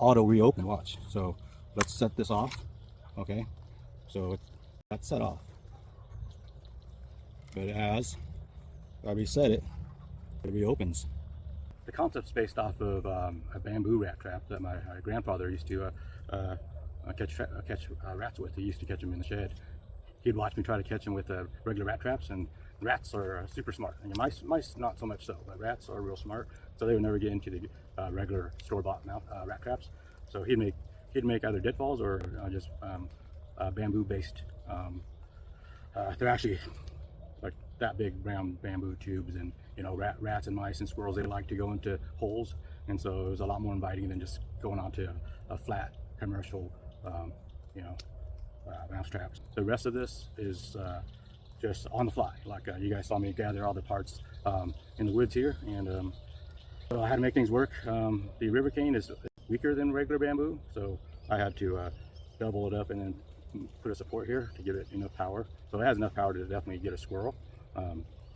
auto reopen. Watch. So let's set this off. Okay, so that's set off, but as I reset it, it reopens. The concept's based off of a bamboo rat trap that my grandfather used to catch rats with. He used to catch them in the shed. He'd watch me try to catch them with regular rat traps, and rats are super smart. And mice not so much so, but rats are real smart. So they would never get into the regular store-bought rat traps. So he'd make either deadfalls or just bamboo-based. They're actually like that big round bamboo tubes, and you know, rats and mice and squirrels, they like to go into holes, and so it was a lot more inviting than just going onto a flat commercial mouse traps. The rest of this is just on the fly, like you guys saw me gather all the parts in the woods here, and so I had to make things work. The river cane is weaker than regular bamboo, so I had to double it up and then put a support here to give it enough power. So it has enough power to definitely get a squirrel.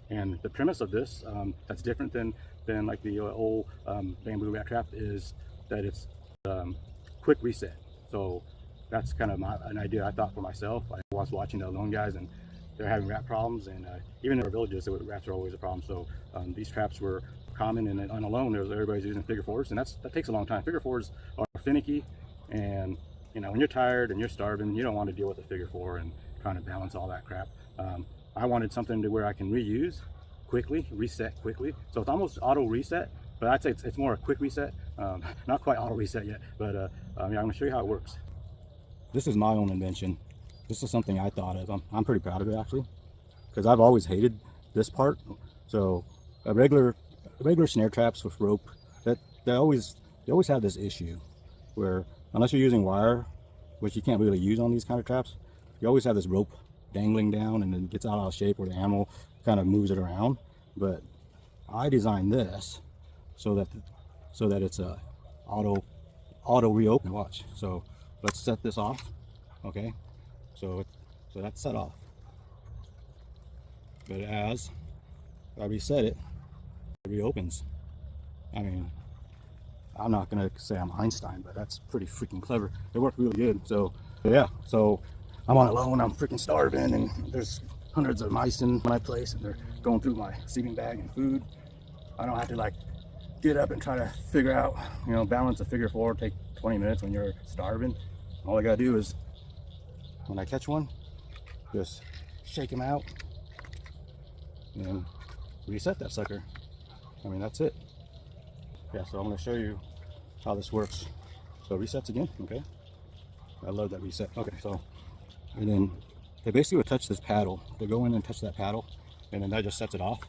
And the premise of this that's different than like the old bamboo rat trap is that it's quick reset. So that's kind of an idea I thought for myself. I was watching the lone guys, and they're having rat problems, and even in our villages, rats are always a problem. So these traps were common, and on a lone, everybody's using figure fours, and that takes a long time. Figure fours are finicky, and you know, when you're tired and you're starving, you don't want to deal with a figure four and trying to balance all that crap. I wanted something to where I can reuse quickly, reset quickly. So it's almost auto reset, but I'd say it's more a quick reset. Not quite auto reset yet, but yeah, I'm gonna show you how it works. This is my own invention. This is something I thought of. I'm pretty proud of it actually, because I've always hated this part. So regular snare traps with rope, they always have this issue where unless you're using wire, which you can't really use on these kind of traps, you always have this rope dangling down, and then it gets out of shape where the animal kind of moves it around. But I designed this so that it's a auto reopen. Watch. So let's set this off. Okay, so that's set off, but as I reset it, it reopens. I mean, I'm not gonna say I'm Einstein, but that's pretty freaking clever. It worked really good. So yeah, so I'm on alone, I'm freaking starving, and there's hundreds of mice in my place, and they're going through my sleeping bag and food. I don't have to like get up and try to figure out, you know, balance a figure four, take 20 minutes when you're starving. All I gotta do is, when I catch one, just shake him out and reset that sucker. I mean, that's it. Yeah, so I'm gonna show you how this works. So resets again, okay? I love that reset. Okay, so, and then they basically would touch this paddle. They go in and touch that paddle, and then that just sets it off.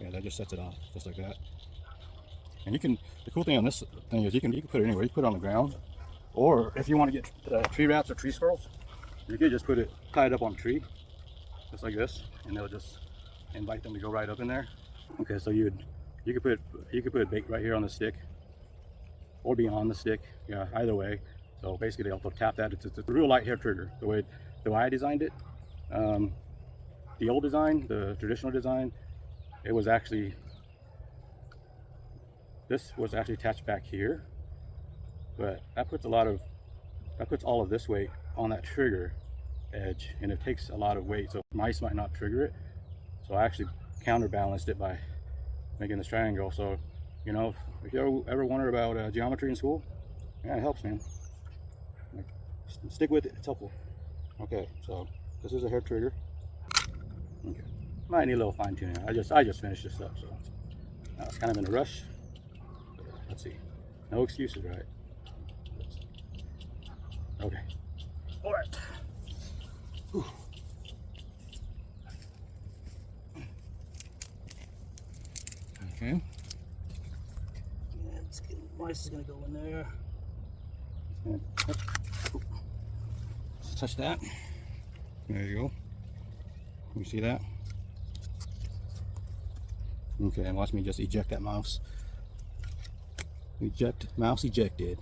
Yeah, that just sets it off, just like that. And you can, the cool thing on this thing is you can put it anywhere. You can put it on the ground, or if you want to get tree rats or tree squirrels, you could just put it, tie it up on a tree, just like this, and they'll just invite them to go right up in there. Okay, so you could put a bait right here on the stick, or beyond the stick. Yeah, either way. So basically, they'll tap that. It's a real light hair trigger. The way I designed it, the old design, the traditional design, it was actually, this was actually attached back here, but that puts all of this weight on that trigger edge, and it takes a lot of weight, so mice might not trigger it. So I actually counterbalanced it by making this triangle. So, you know, if you ever wonder about geometry in school, yeah, it helps, man. Like, stick with it, it's helpful. Okay, so this is a hair trigger. Okay, might need a little fine tuning. I just finished this up, so I was kind of in a rush. Let's see, no excuses, right? Okay, all right. Whew. Okay. Mice is gonna go in there. Just touch that. There you go. You see that? Okay, and watch me just eject that mouse. Eject, mouse ejected.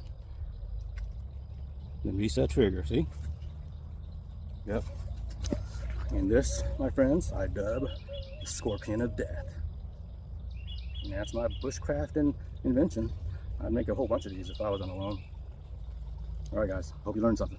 Then reset trigger, see? Yep. And this, my friends, I dub the Scorpion of Death. And that's my bushcraft invention. I'd make a whole bunch of these if I was on alone. All right, guys. Hope you learned something.